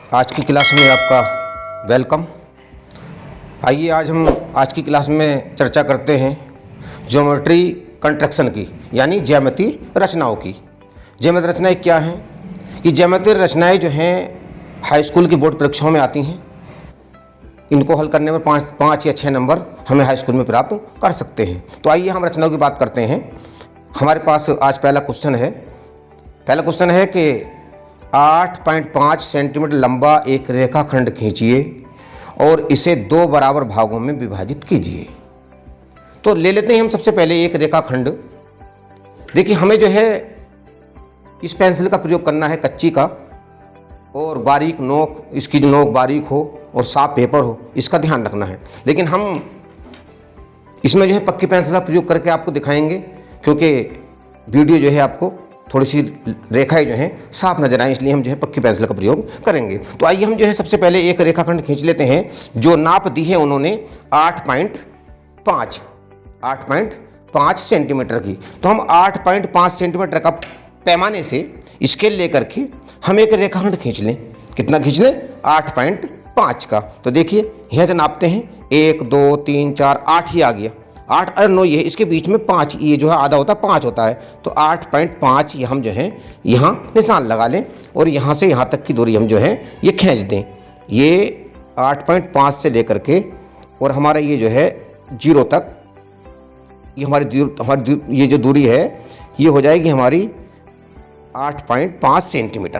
आज की क्लास में आपका वेलकम। आइए आज हम आज की क्लास में चर्चा करते हैं ज्योमेट्री कंस्ट्रक्शन की, यानी ज्यामितीय रचनाओं की। ज्यामितीय रचनाएं क्या हैं? ये ज्यामितीय रचनाएं जो हैं हाई स्कूल की बोर्ड परीक्षाओं में आती हैं। इनको हल करने में पाँच या 6 नंबर हमें हाई स्कूल में प्राप्त कर सकते हैं। तो आइए हम रचनाओं की बात करते हैं। हमारे पास आज पहला क्वेश्चन है कि 8.5 सेंटीमीटर लंबा एक रेखाखंड खींचिए और इसे 2 बराबर भागों में विभाजित कीजिए। तो ले लेते हैं हम सबसे पहले एक रेखाखंड। देखिए, हमें जो है इस पेंसिल का प्रयोग करना है, कच्ची का, और बारीक नोक, इसकी जो नोक बारीक हो और साफ पेपर हो, इसका ध्यान रखना है। लेकिन हम इसमें जो है पक्की पेंसिल का प्रयोग करके आपको दिखाएंगे, क्योंकि वीडियो जो है आपको थोड़ी सी रेखाएं जो हैं साफ नजर आए, इसलिए हम जो है पक्की पेंसिल का प्रयोग करेंगे। तो आइए हम जो है सबसे पहले एक रेखाखंड खींच लेते हैं। जो नाप दी है उन्होंने 8.5 सेंटीमीटर की। तो हम 8.5 सेंटीमीटर का पैमाने से स्केल लेकर के हम एक रेखाखंड खींच लें। कितना खींच लें? 8.5 का। तो देखिए यहाँ से नापते हैं, 1 2 3 4 8 ही आ गया। 8 और 9 ये, इसके बीच में 5, ये जो है आधा होता है 5 होता है। तो 8.5 ये हम जो है यहाँ निशान लगा लें और यहाँ से यहाँ तक की दूरी हम जो है ये खींच दें। ये 8.5 से लेकर के और हमारा ये जो है 0 तक, ये हमारी ये जो दूरी है ये हो जाएगी हमारी 8.5 सेंटीमीटर।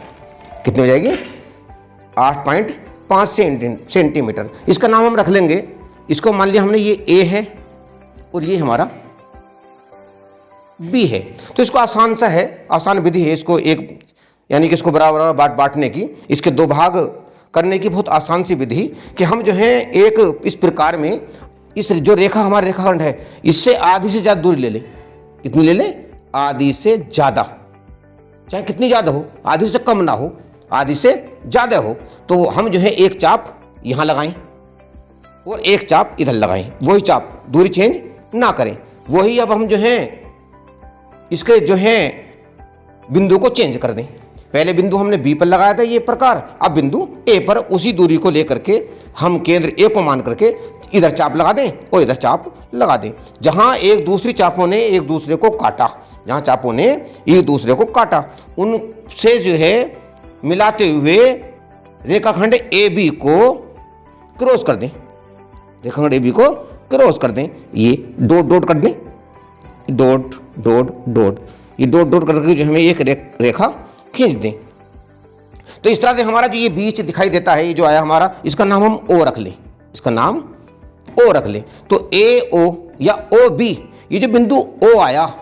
कितनी हो जाएगी? 8.5 सेंटीमीटर। इसका नाम हम रख लेंगे, इसको मान लिया हमने ये A है और ये हमारा B है। तो इसको आसान विधि है इसको एक, यानी कि इसको बराबर बांटने की, इसके 2 भाग करने की बहुत आसान सी विधि कि हम जो है एक इस प्रकार में इस जो रेखा हमारा रेखाखंड है इससे आधी से ज़्यादा दूरी ले लें। कितनी ले लें? आधी से ज़्यादा, चाहे कितनी ज़्यादा हो, आधी से कम ना हो, आधी से ज़्यादा हो। तो हम जो है एक चाप यहाँ लगाएं और एक चाप इधर लगाएं, वही चाप, दूरी चेंज ना करें। वही अब हम जो है इसके जो है बिंदु को चेंज कर दें। पहले बिंदु हमने B पर लगाया था ये प्रकार, अब बिंदु A पर उसी दूरी को लेकर के हम केंद्र A को मान करके इधर चाप लगा दें और इधर चाप लगा दें। जहां एक दूसरी चापों ने एक दूसरे को काटा, जहां चापों ने एक दूसरे को काटा, उनसे जो है मिलाते हुए रेखाखंड AB को क्रॉस कर दें। रेखाखंड AB को क्रॉस कर दें। ये डॉट कर दें, डॉट। ये डॉट करके जो हमें एक रेखा खींच दें। तो इस तरह से हमारा जो ये बीच दिखाई देता है, ये जो आया हमारा, इसका नाम हम O रख लें। इसका नाम O रख लें। तो AO या OB, ये जो बिंदु O आया,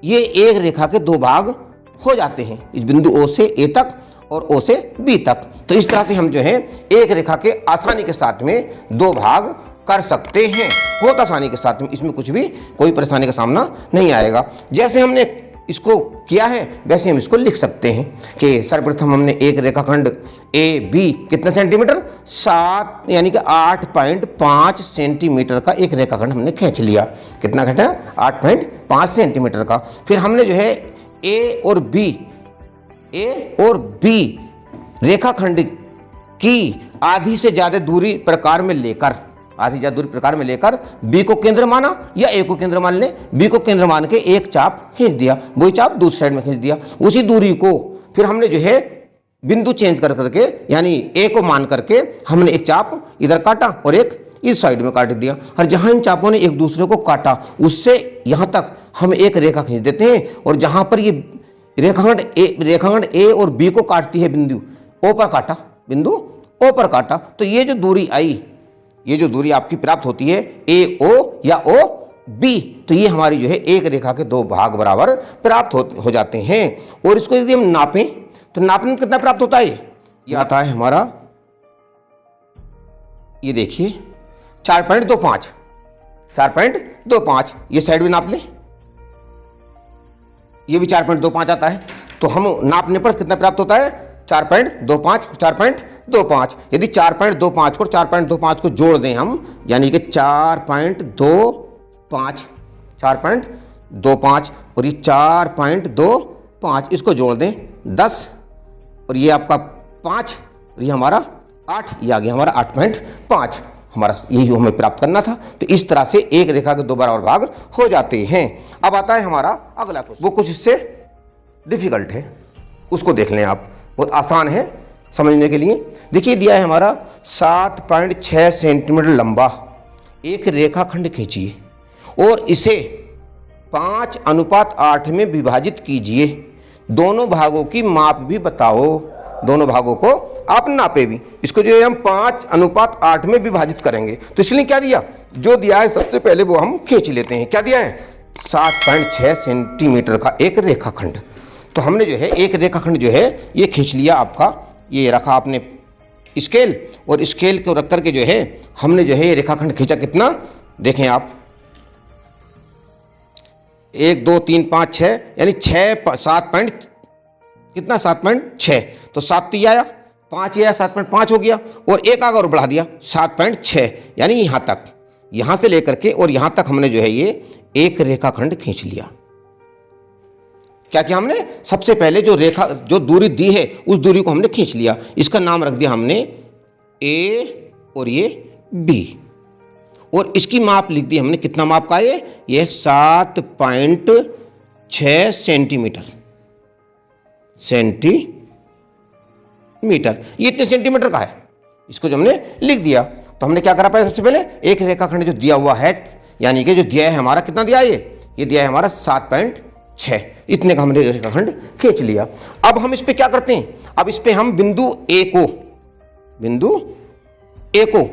ये एक रेखा के 2 भाग हो जाते हैं, इस बिंदु O से A तक और O से B तक। तो इस तरह से हम जो है एक रेखा के आसानी के साथ में 2 भाग कर सकते हैं, बहुत आसानी के साथ में। इसमें कुछ भी कोई परेशानी का सामना नहीं आएगा। जैसे हमने इसको किया है वैसे हम इसको लिख सकते हैं कि सर्वप्रथम हमने एक रेखाखंड AB कितने सेंटीमीटर? 7, यानी कि 8.5 सेंटीमीटर का एक रेखाखंड हमने खींच लिया। कितना घटा? 8.5 सेंटीमीटर का। फिर हमने जो है A और B रेखाखंड की आधी से ज़्यादा दूरी प्रकार में लेकर B को केंद्र माना या A को केंद्र मान लें। B को केंद्र मान के एक चाप खींच दिया, वही चाप दूसरी साइड में खींच दिया। उसी दूरी को फिर हमने जो है बिंदु चेंज कर करके, यानी A को मान करके हमने एक चाप इधर काटा और एक इस साइड में काट दिया। और जहां इन चापों ने एक दूसरे को काटा, उससे यहां तक हम एक रेखा खींच देते हैं। और जहां पर ये रेखाखंड A और B को काटती है, बिंदु O पर काटा, तो ये जो दूरी आई, ये जो दूरी आपकी प्राप्त होती है AO या OB, तो ये हमारी जो है एक रेखा के 2 भाग बराबर प्राप्त हो जाते हैं। और इसको यदि हम नापें तो नापने में कितना प्राप्त होता है? ये आता है हमारा, ये देखिए 4.25। ये साइड में नाप लें, ये भी 4.25 आता है। तो हम नापने पर कितना प्राप्त होता है? 4.25। यदि 4.25 को 4.25 को जोड़ दें हम, यानी कि 4.25 और ये 4.25, इसको जोड़ दें 10 और ये आपका 5, और ये हमारा 8, ये आ गया हमारा 8.5, हमारा यही हमें प्राप्त करना था। तो इस तरह से एक रेखा के 2 बराबर भाग हो जाते हैं। अब आता है हमारा अगला क्वेश्चन, वो कुछ इससे डिफिकल्ट है, उसको देख लें आप, बहुत आसान है समझने के लिए। देखिए दिया है हमारा 7.6 सेंटीमीटर लंबा एक रेखाखंड खींचिए और इसे 5:8 में विभाजित कीजिए। दोनों भागों की माप भी बताओ, दोनों भागों को आप नापे भी। इसको जो है हम 5:8 में विभाजित करेंगे। तो इसलिए क्या दिया, जो दिया है सबसे पहले वो हम खींच लेते हैं। क्या दिया है, 7.6 सेंटीमीटर का एक रेखाखंड। तो हमने जो है एक रेखाखंड जो है ये खींच लिया आपका, ये रखा आपने स्केल, और स्केल को रख करके जो है हमने जो है ये रेखाखंड खींचा। कितना देखें आप, 1 2 3 5 6, यानी 7 कितना 7.6, तो 7 तो ये आया, 5 ये आया, 7.5 हो गया, और एक आगे और बढ़ा दिया 7.6, यानी यहाँ तक, यहाँ से लेकर के और यहाँ तक हमने जो है ये एक रेखाखंड खींच लिया। क्या किया हमने, सबसे पहले जो रेखा जो दूरी दी है उस दूरी को हमने खींच लिया। इसका नाम रख दिया हमने ए और ये बी, और इसकी माप लिख दी हमने, कितना माप का ये 7.6 सेंटीमीटर, ये इतने सेंटीमीटर का है, इसको जो हमने लिख दिया। तो हमने क्या करा पहले, सबसे पहले एक रेखाखंड जो दिया हुआ है, यानी कि जो दिया है हमारा, कितना दिया है ये दिया है हमारा 7.6, इतने का हमने रेखाखंड खींच लिया। अब हम इस पे क्या करते हैं, अब इस पे हम बिंदु ए को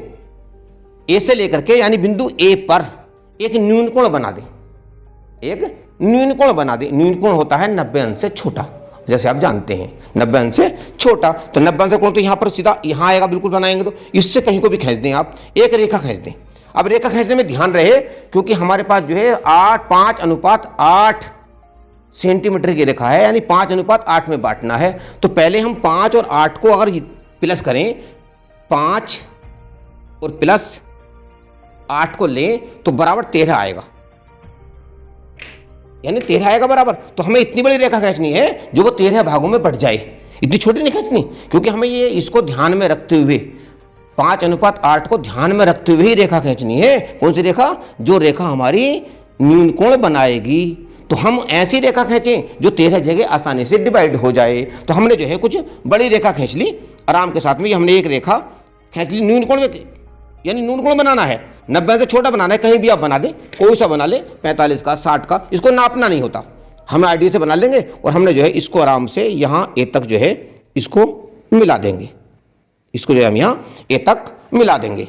ए से लेकर के, यानी बिंदु ए पर एक न्यूनकोण बना दें, न्यूनकोण होता है 90 अंश से छोटा, जैसे आप जानते हैं 90 अंश से छोटा। तो 90 अंश से कोण तो यहाँ पर सीधा यहाँ आएगा, बिल्कुल बनाएंगे तो इससे कहीं को भी खींच दें आप, एक रेखा खींच दें। अब रेखा खींचने में ध्यान रहे, क्योंकि हमारे पास जो है 5:8 सेंटीमीटर की रेखा है, यानी 5:8 में बांटना है। तो पहले हम 5 और 8 को अगर प्लस करें, 5 और प्लस 8 को लें तो बराबर 13 आएगा, यानी 13 आएगा बराबर। तो हमें इतनी बड़ी रेखा खींचनी है जो वो 13 भागों में बढ़ जाए, इतनी छोटी नहीं खींचनी, क्योंकि हमें ये इसको ध्यान में रखते हुए 5:8 को ध्यान में रखते हुए ही रेखा खींचनी है। कौन सी रेखा, जो रेखा हमारी न्यूनकोण बनाएगी। तो हम ऐसी रेखा खींचें जो 13 जगह आसानी से डिवाइड हो जाए। तो हमने जो है कुछ बड़ी रेखा खींच ली आराम के साथ में, हमने एक रेखा खींच ली न्यूनकोण में, यानी न्यूनकोण बनाना है, 90 से छोटा बनाना है, कहीं भी आप बना दें, कोई सा बना ले, 45 का 60 का, इसको नापना नहीं होता, हम आईडी से बना लेंगे। और हमने जो है इसको आराम से यहाँ ए तक जो है इसको मिला देंगे, इसको जो है हम यहाँ ए तक मिला देंगे,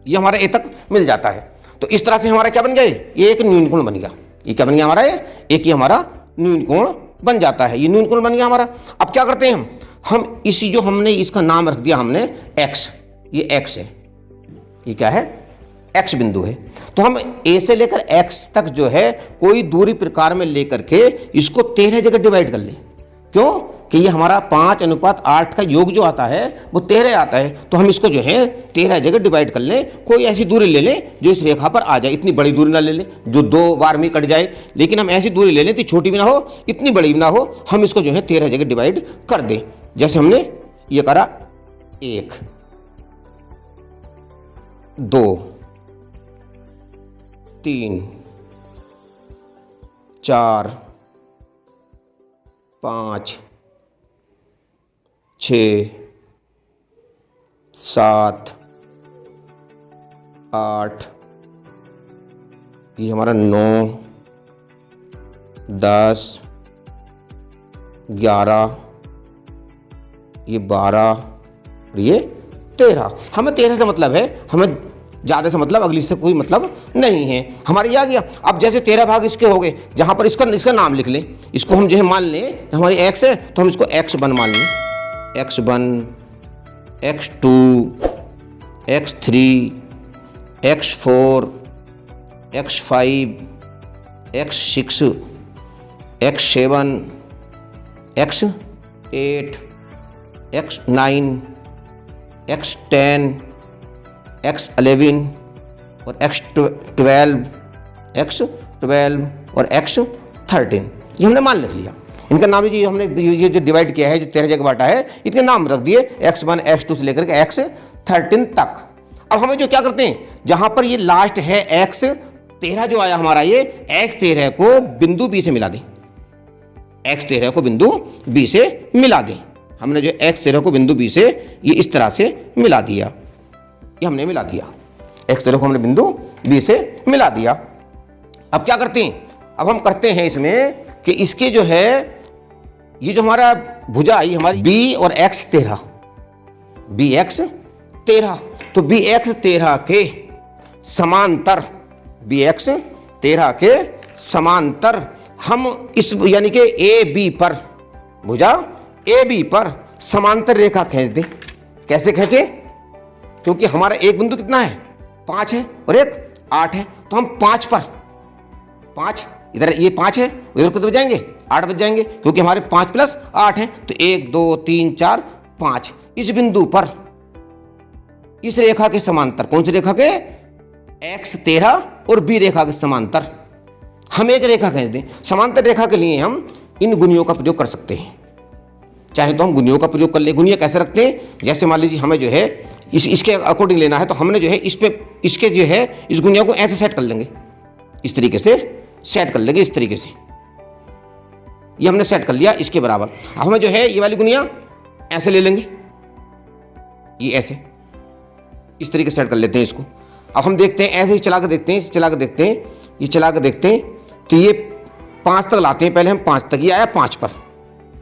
ये हमारा ए तक मिल जाता है। तो इस तरह से हमारा क्या बन गया, ये एक न्यूनकोण बन गया। ये क्या बन गया हमारा, ये एक ही हमारा न्यूनकोण बन जाता है, ये न्यूनकोण बन गया हमारा। अब क्या करते हैं हम इसी जो हमने इसका नाम रख दिया हमने एक्स, ये एक्स है, ये क्या है, एक्स बिंदु है। तो हम ए से लेकर एक्स तक जो है कोई दूरी प्रकार में लेकर के इसको 13 जगह डिवाइड कर ले। क्यों कि ये हमारा 5:8 का योग जो आता है वो 13 आता है। तो हम इसको जो है 13 जगह डिवाइड कर लें, कोई ऐसी दूरी ले लें जो इस रेखा पर आ जाए। इतनी बड़ी दूरी ना ले लें जो 2 बार में कट जाए, लेकिन हम ऐसी दूरी ले लें तो छोटी भी ना हो, इतनी बड़ी भी ना हो, हम इसको जो है 13 जगह डिवाइड कर दें। जैसे हमने ये करा 1 2 3 4 5 6 7 8, ये हमारा 9 10 11, ये 12 और ये 13। हमें 13 से मतलब है, हमें ज़्यादा से मतलब अगली से कोई मतलब नहीं है। हमारे ये आ गया। अब जैसे 13 भाग इसके हो गए, जहाँ पर इसका नाम लिख लें, इसको हम जो है मान लें हमारी x है तो हम इसको x1 मान लें, x1 x2 x3 x4 x5 x6 x7 x8 x9 x10 x11 और x12 और x13, ये हमने मान लिख लिया। इनका नाम लीजिए, हमने ये जो डिवाइड किया है, जो 13 जगह बांटा है, इनके नाम रख दिए x1 x2 से लेकर के x13 तक। अब हमें जो क्या करते हैं, जहां पर ये लास्ट है x13 जो आया हमारा, ये x13 को बिंदु B से मिला दें, x13 को बिंदु B से मिला दें। हमने जो x13 को बिंदु B से ये इस तरह से मिला दिया, ये हमने मिला दिया, x13 को हमने बिंदु B से मिला दिया। अब क्या करते हैं, अब हम करते हैं इसमें कि इसके जो है, ये जो हमारा भुजा आई हमारी B और x13, bx13, तो bx13 के समांतर, bx13 के समांतर हम इस यानी कि AB पर, भुजा AB पर समांतर रेखा खींच दें। कैसे खींचे, क्योंकि हमारा एक बिंदु कितना है, 5 है और एक 8 है, तो हम 5 पर, 5 इधर ये 5 है, उधर कितने बच जाएंगे, 8 बच जाएंगे, क्योंकि हमारे 5 + 8 है, तो 1 2 3 4 5 इस बिंदु पर इस रेखा के समांतर, कौन सी रेखा के, x13 और B रेखा के समांतर हम एक रेखा खींच दें। समांतर रेखा के लिए हम इन गुणियों का प्रयोग कर सकते हैं, चाहे तो हम गुणियों का प्रयोग कर ले। गुणिया कैसे रखते हैं, जैसे मान लीजिए हमें जो है इसके अकॉर्डिंग लेना है, तो हमने जो है इस पे इसके जो है इस गुणिया को ऐसे सेट कर लेंगे, इस तरीके से सेट कर लेंगे, इस तरीके से ये हमने सेट कर लिया इसके बराबर। अब हमें जो है ये वाली गुणिया ऐसे ले लेंगे, ये ऐसे इस तरीके से सेट कर लेते हैं इसको। अब हम देखते हैं, ऐसे ही चला के देखते हैं, चला के देखते हैं, ये चला के देखते हैं, तो ये 5 तक लाते हैं, पहले हम 5 तक, ये आया 5 पर,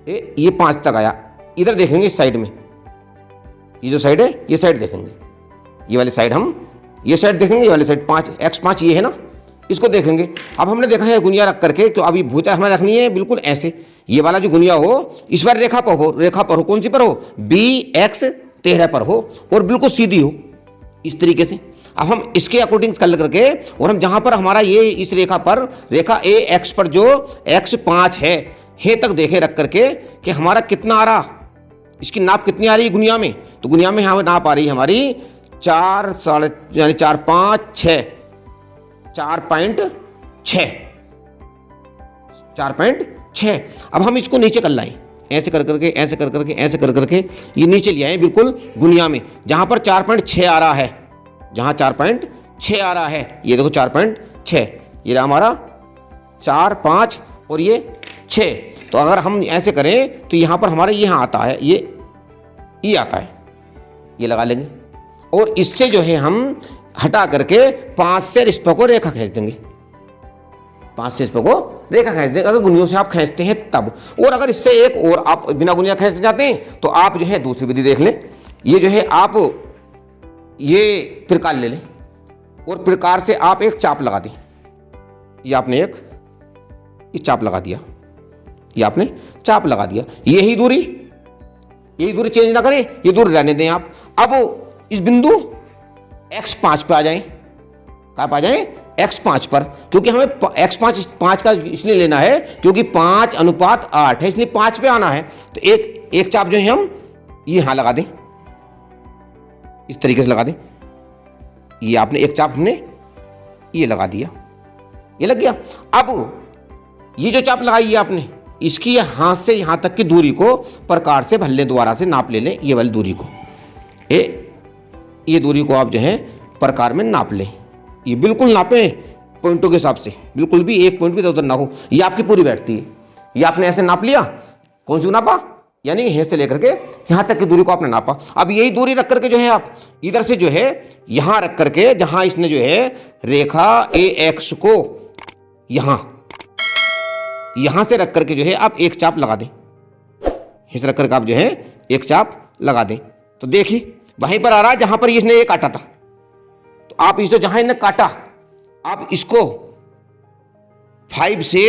ये 5 तक आया। इधर देखेंगे इस साइड में, ये जो साइड है, ये साइड देखेंगे, ये वाली साइड हम ये साइड देखेंगे, ये वाली साइड 5 x5 ये है ना, इसको देखेंगे। अब हमने देखा है गुणिया रख करके, तो अभी भुजा हमें रखनी है बिल्कुल ऐसे, ये वाला जो गुणिया हो इस बार रेखा पर हो, रेखा पर हो, कौन सी पर हो, bx13 पर हो और बिल्कुल सीधी हो, इस तरीके से। अब हम इसके अकॉर्डिंग कर करके, और हम जहां पर हमारा ये इस रेखा पर, रेखा AX पर जो x5 है तक देखे रख करके कि हमारा कितना आ रहा, इसकी नाप कितनी आ रही है गुणिया में, तो गुणिया में यहाँ नाप आ रही है हमारी 4 साढ़े यानी 4 5 6 4.6 4.6। अब हम इसको नीचे कर लाएं, ऐसे कर करके, ऐसे कर करके, ऐसे कर करके ये नीचे ले आए बिल्कुल गुणिया में, जहां पर 4.6 आ रहा है, जहां 4.6 आ रहा है, ये देखो 4.6, ये रहा हमारा 4 5 और ये 6। तो अगर हम ऐसे करें तो यहां पर हमारा यहाँ आता है, ये आता है, ये लगा लेंगे, और इससे जो है हम हटा करके 5 से इस पर को रेखा खींच देंगे, 5 से इस पर को रेखा खींच देंगे, अगर गुणियों से आप खींचते हैं तब। और अगर इससे एक और आप बिना गुणिया खींचना चाहते हैं तो आप जो है दूसरी विधि देख लें, ये जो है आप ये प्रकार ले लें और प्रकार से आप एक चाप लगा दें, ये आपने एक चाप लगा दिया, ये आपने चाप लगा दिया, यही दूरी चेंज ना करें, ये दूरी रहने दें आप। अब इस बिंदु x5 पे आ जाएं, कहाँ पे आ जाएं, x5 पर, क्योंकि हमें x5 का इसलिए लेना है क्योंकि 5:8 है, इसलिए 5 पे आना है। तो एक चाप जो है हम ये यहां लगा दें, इस तरीके से लगा दें, ये आपने एक चाप हमने ये लगा दिया, ये लग गया। अब ये जो चाप लगाई है आपने, इसकी यहां से यहां तक की दूरी को प्रकार से भल्ले द्वारा से नाप ले लें, ये वाली दूरी को, ये दूरी को आप जो है प्रकार में नाप लें, ये बिल्कुल नापें पॉइंटों के हिसाब से, बिल्कुल भी एक पॉइंट भी इधर उधर ना हो, ये आपकी पूरी बैठती है। ये आपने ऐसे नाप लिया, कौन सी नापा, यानी यहीं से लेकर के यहां तक की दूरी को आपने नापा। अब यही दूरी रख करके जो है आप इधर से जो है यहां रख करके, जहां इसने जो है रेखा AX को यहां से रख करके जो है आप एक चाप लगा दें, इस रख करके आप जो है एक चाप लगा दें। तो देखिए वहीं पर आ रहा है जहां पर इसने ये काटा था, तो आप इस जहां इसने काटा, आप इसको 5 से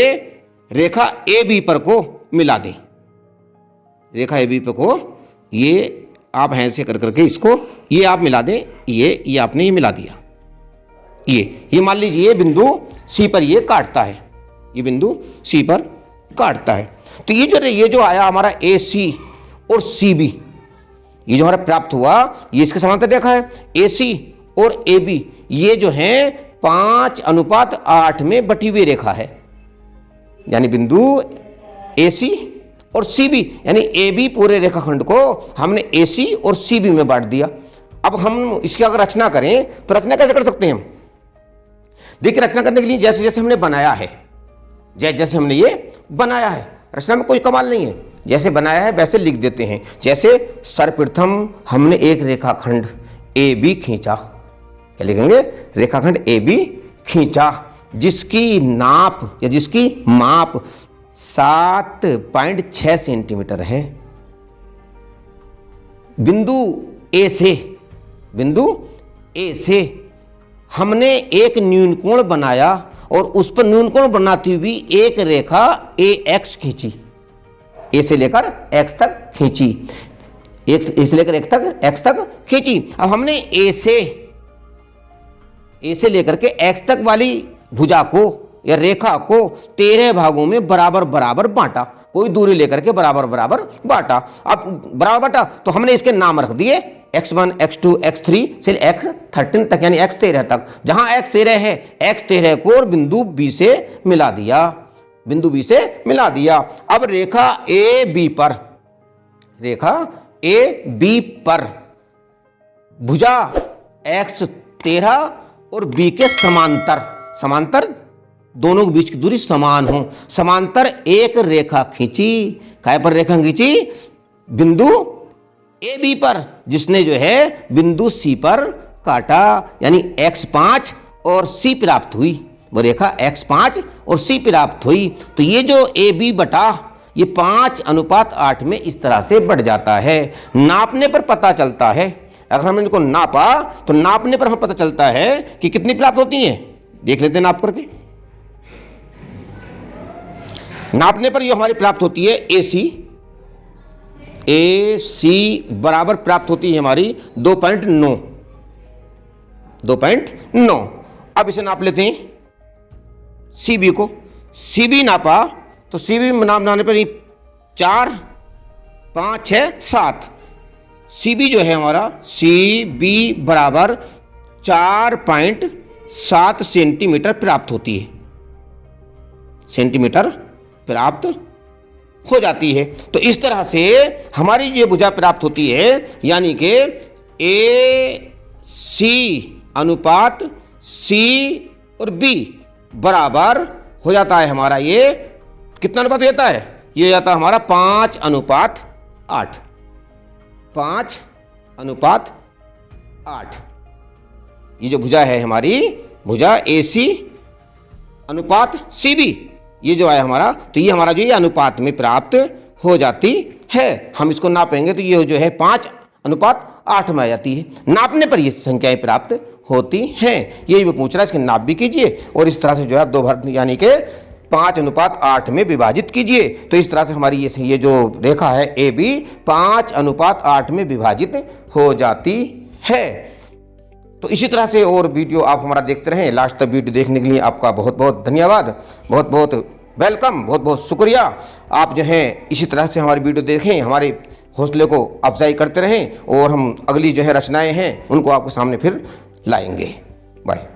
रेखा AB पर को मिला दें, रेखा AB पर को ये आप ऐसे कर करके इसको ये आप मिला दें, ये आपने ये मिला दिया, ये मान लीजिए बिंदु C पर ये काटता है, ये बिंदु C पर काटता है। तो ये जो आया हमारा AC और CB, ये जो हमारा प्राप्त हुआ, ये इसके समांतर रेखा है। AC और AB ये जो है 5:8 में बटी हुई रेखा है, यानी बिंदु AC और CB, यानी AB पूरे रेखाखंड को हमने AC और CB में बांट दिया। अब हम इसकी अगर रचना करें तो रचना कैसे कर सकते हैं हम? देखिए, रचना करने के लिए जैसे जैसे हमने बनाया है, जैसे हमने ये बनाया है, रचना में कोई कमाल नहीं है, जैसे बनाया है वैसे लिख देते हैं। जैसे सर्वप्रथम हमने एक रेखाखंड AB खींचा, क्या लिखेंगे? रेखाखंड AB खींचा, जिसकी नाप या जिसकी माप 7.6 सेंटीमीटर है। बिंदु A से हमने एक न्यूनकोण बनाया और उस पर न्यूनकोण बनाती हुई एक रेखा AX खींची, A से लेकर X तक खींची, A से लेकर X तक खींची। अब हमने A से लेकर के X तक वाली भुजा को या रेखा को 13 भागों में बराबर बराबर बांटा, कोई दूरी लेकर के बराबर बराबर बांटा। अब बराबर बांटा तो हमने इसके नाम रख दिए x1, x2, x3 से x13 तक, यानी x13 तक। जहां x13 है, x13 को बिंदु B से मिला दिया, अब रेखा AB पर भुजा x13 और B के समांतर दोनों के बीच की दूरी समान हो, समांतर एक रेखा खींची। काय पर रेखा खींची? बिंदु AB पर, जिसने जो है बिंदु C पर काटा, यानी x5 और C प्राप्त हुई। वो रेखा x5 और C प्राप्त हुई। तो ये जो AB बटा ये 5:8 में इस तरह से बढ़ जाता है। नापने पर पता चलता है, अगर हमने इनको नापा तो नापने पर हमें पता चलता है कि कितनी प्राप्त होती हैं। देख लेते हैं नाप करके। नापने पर ये हमारी प्राप्त होती है AC बराबर प्राप्त होती है हमारी 2.9। अब इसे नाप लेते हैं CB को। CB नापा तो CB नापने पर 4, 5, 6, 7। CB जो है हमारा CB बराबर 4.7 सेंटीमीटर प्राप्त होती है, सेंटीमीटर प्राप्त हो जाती है। तो इस तरह से हमारी ये भुजा प्राप्त होती है, यानी कि AC अनुपात C और B बराबर हो जाता है हमारा। ये कितना अनुपात हो जाता है? ये हो जाता है हमारा 5:8। 5:8। ये जो भुजा है हमारी, भुजा AC अनुपात CB, ये जो है हमारा, तो ये हमारा जो ये अनुपात में प्राप्त हो जाती है। हम इसको नापेंगे तो ये जो है 5:8 में आ जाती है। नापने पर ये संख्याएं प्राप्त होती हैं। यही वो पूछ रहा है, इसके नाप भी कीजिए और इस तरह से जो है 2 भाग यानी कि 5:8 में विभाजित कीजिए। तो इस तरह से हमारी ये जो रेखा है AB 5:8 में विभाजित हो जाती है। तो इसी तरह से और वीडियो आप हमारा देखते रहें। लास्ट तक वीडियो देखने के लिए आपका बहुत बहुत धन्यवाद, बहुत बहुत वेलकम, बहुत बहुत शुक्रिया। आप जो है इसी तरह से हमारी वीडियो देखें, हमारे हौसले को अफजाई करते रहें और हम अगली जो है रचनाएं हैं उनको आपके सामने फिर लाएंगे। बाय।